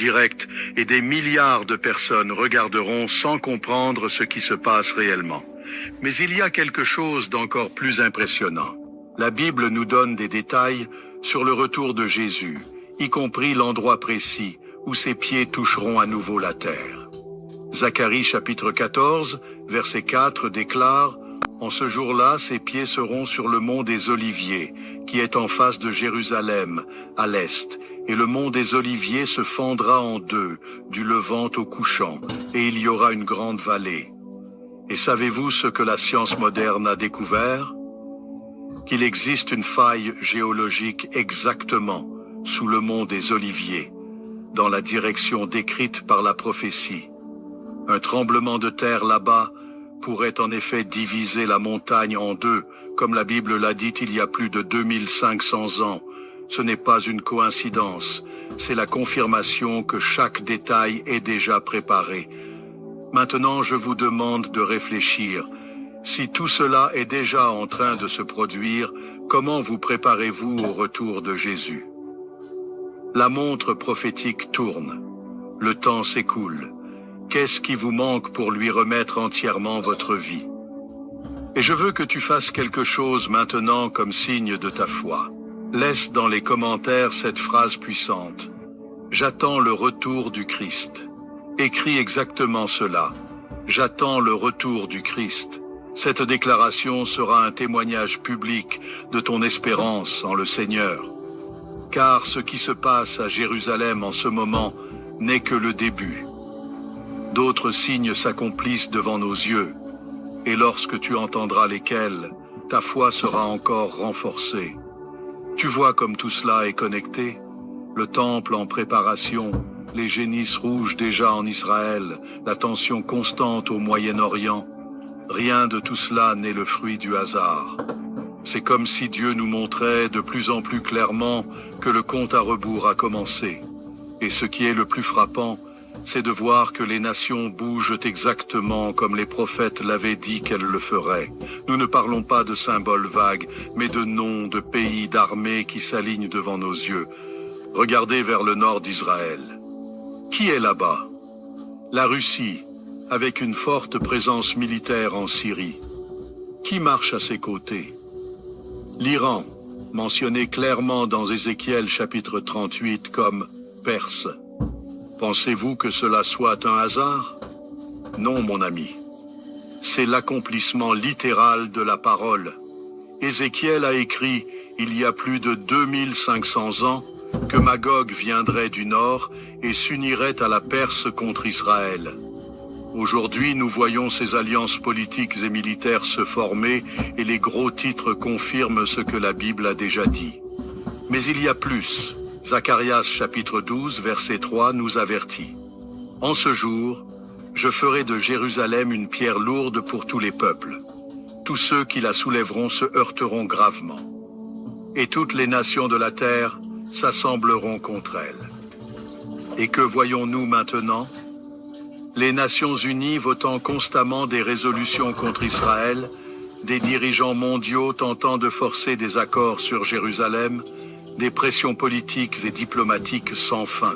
direct et des milliards de personnes regarderont sans comprendre ce qui se passe réellement. Mais il y a quelque chose d'encore plus impressionnant. La Bible nous donne des détails sur le retour de Jésus, y compris l'endroit précis où ses pieds toucheront à nouveau la terre. Zacharie chapitre 14, verset 4 déclare « En ce jour-là, ses pieds seront sur le mont des Oliviers, qui est en face de Jérusalem, à l'est, et le mont des Oliviers se fendra en deux, du levant au couchant, et il y aura une grande vallée. » Et savez-vous ce que la science moderne a découvert? Qu'il existe une faille géologique exactement sous le mont des Oliviers, dans la direction décrite par la prophétie. Un tremblement de terre là-bas pourrait en effet diviser la montagne en deux, comme la Bible l'a dit il y a plus de 2500 ans. Ce n'est pas une coïncidence, c'est la confirmation que chaque détail est déjà préparé. Maintenant, je vous demande de réfléchir. Si tout cela est déjà en train de se produire, comment vous préparez-vous au retour de Jésus? La montre prophétique tourne. Le temps s'écoule. Qu'est-ce qui vous manque pour lui remettre entièrement votre vie? Et je veux que tu fasses quelque chose maintenant comme signe de ta foi. Laisse dans les commentaires cette phrase puissante. J'attends le retour du Christ. Écris exactement cela. J'attends le retour du Christ. Cette déclaration sera un témoignage public de ton espérance en le Seigneur. Car ce qui se passe à Jérusalem en ce moment n'est que le début. D'autres signes s'accomplissent devant nos yeux, et lorsque tu entendras lesquels, ta foi sera encore renforcée. Tu vois comme tout cela est connecté? Le temple en préparation, les génisses rouges déjà en Israël, la tension constante au Moyen-Orient. Rien de tout cela n'est le fruit du hasard. C'est comme si Dieu nous montrait de plus en plus clairement que le compte à rebours a commencé. Et ce qui est le plus frappant, c'est de voir que les nations bougent exactement comme les prophètes l'avaient dit qu'elles le feraient. Nous ne parlons pas de symboles vagues, mais de noms, de pays, d'armées qui s'alignent devant nos yeux. Regardez vers le nord d'Israël. Qui est là-bas? La Russie, avec une forte présence militaire en Syrie. Qui marche à ses côtés? L'Iran, mentionné clairement dans Ézéchiel chapitre 38 comme Perse. Pensez-vous que cela soit un hasard? Non, mon ami. C'est l'accomplissement littéral de la parole. Ézéchiel a écrit, il y a plus de 2500 ans, que Magog viendrait du nord et s'unirait à la Perse contre Israël. Aujourd'hui, nous voyons ces alliances politiques et militaires se former et les gros titres confirment ce que la Bible a déjà dit. Mais il y a plus. Zacharias chapitre 12, verset 3 nous avertit. « En ce jour, je ferai de Jérusalem une pierre lourde pour tous les peuples. Tous ceux qui la soulèveront se heurteront gravement. Et toutes les nations de la terre s'assembleront contre elle. » Et que voyons-nous maintenant? Les Nations Unies votant constamment des résolutions contre Israël, des dirigeants mondiaux tentant de forcer des accords sur Jérusalem, des pressions politiques et diplomatiques sans fin.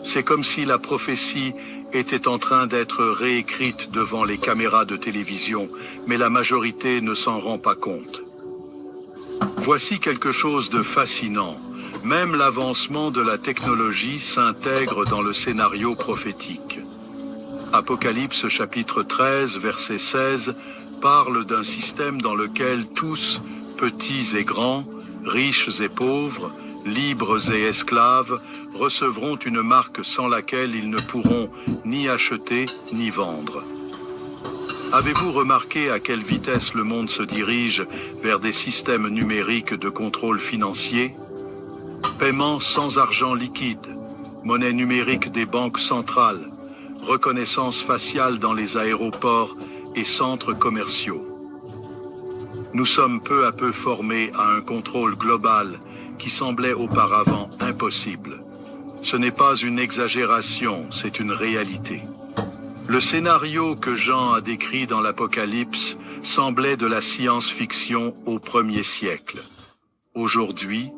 C'est comme si la prophétie était en train d'être réécrite devant les caméras de télévision, mais la majorité ne s'en rend pas compte. Voici quelque chose de fascinant. Même l'avancement de la technologie s'intègre dans le scénario prophétique. Apocalypse chapitre 13, verset 16, parle d'un système dans lequel tous, petits et grands, riches et pauvres, libres et esclaves, recevront une marque sans laquelle ils ne pourront ni acheter ni vendre. Avez-vous remarqué à quelle vitesse le monde se dirige vers des systèmes numériques de contrôle financier? Paiement sans argent liquide, monnaie numérique des banques centrales, reconnaissance faciale dans les aéroports et centres commerciaux. Nous sommes peu à peu formés à un contrôle global qui semblait auparavant impossible. Ce n'est pas une exagération, c'est une réalité. Le scénario que Jean a décrit dans l'Apocalypse semblait de la science-fiction au 1er siècle. Aujourd'hui,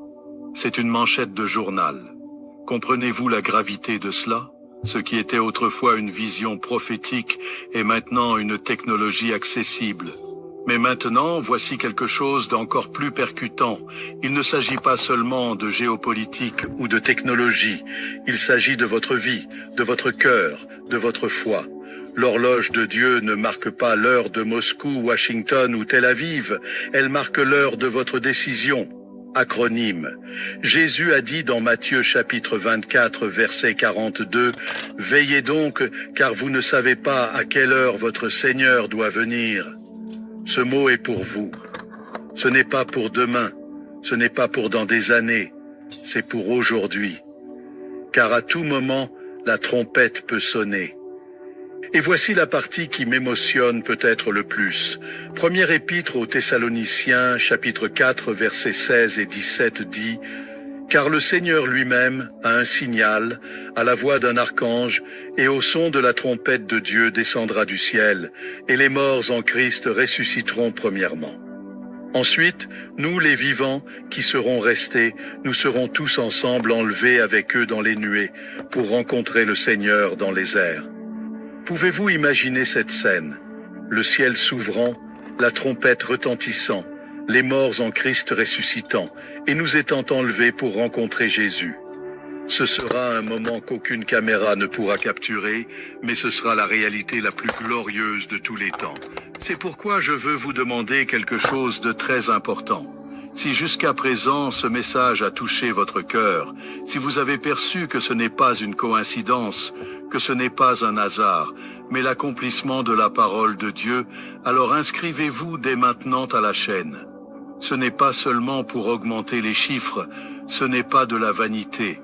c'est une manchette de journal. Comprenez-vous la gravité de cela? Ce qui était autrefois une vision prophétique est maintenant une technologie accessible. Mais maintenant, voici quelque chose d'encore plus percutant. Il ne s'agit pas seulement de géopolitique ou de technologie. Il s'agit de votre vie, de votre cœur, de votre foi. L'horloge de Dieu ne marque pas l'heure de Moscou, Washington ou Tel Aviv. Elle marque l'heure de votre décision. Acronyme. Jésus a dit dans Matthieu chapitre 24, verset 42, « Veillez donc, car vous ne savez pas à quelle heure votre Seigneur doit venir. » Ce mot est pour vous. Ce n'est pas pour demain, ce n'est pas pour dans des années, c'est pour aujourd'hui. Car à tout moment, la trompette peut sonner. Et voici la partie qui m'émotionne peut-être le plus. Première épître aux Thessaloniciens, chapitre 4, versets 16 et 17 dit « Car le Seigneur lui-même a un signal, à la voix d'un archange, et au son de la trompette de Dieu descendra du ciel, et les morts en Christ ressusciteront premièrement. Ensuite, nous les vivants qui serons restés, nous serons tous ensemble enlevés avec eux dans les nuées, pour rencontrer le Seigneur dans les airs. » Pouvez-vous imaginer cette scène? Le ciel s'ouvrant, la trompette retentissant, les morts en Christ ressuscitant, et nous étant enlevés pour rencontrer Jésus. Ce sera un moment qu'aucune caméra ne pourra capturer, mais ce sera la réalité la plus glorieuse de tous les temps. C'est pourquoi je veux vous demander quelque chose de très important. Si jusqu'à présent ce message a touché votre cœur, si vous avez perçu que ce n'est pas une coïncidence, que ce n'est pas un hasard, mais l'accomplissement de la parole de Dieu, alors inscrivez-vous dès maintenant à la chaîne. Ce n'est pas seulement pour augmenter les chiffres, ce n'est pas de la vanité.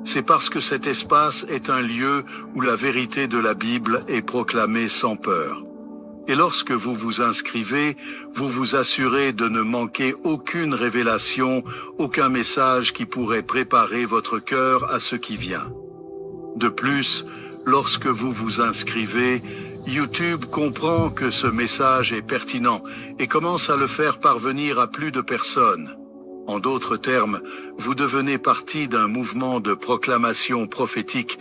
C'est parce que cet espace est un lieu où la vérité de la Bible est proclamée sans peur. Et lorsque vous vous inscrivez, vous vous assurez de ne manquer aucune révélation, aucun message qui pourrait préparer votre cœur à ce qui vient. De plus, lorsque vous vous inscrivez, YouTube comprend que ce message est pertinent et commence à le faire parvenir à plus de personnes. En d'autres termes, vous devenez partie d'un mouvement de proclamation prophétique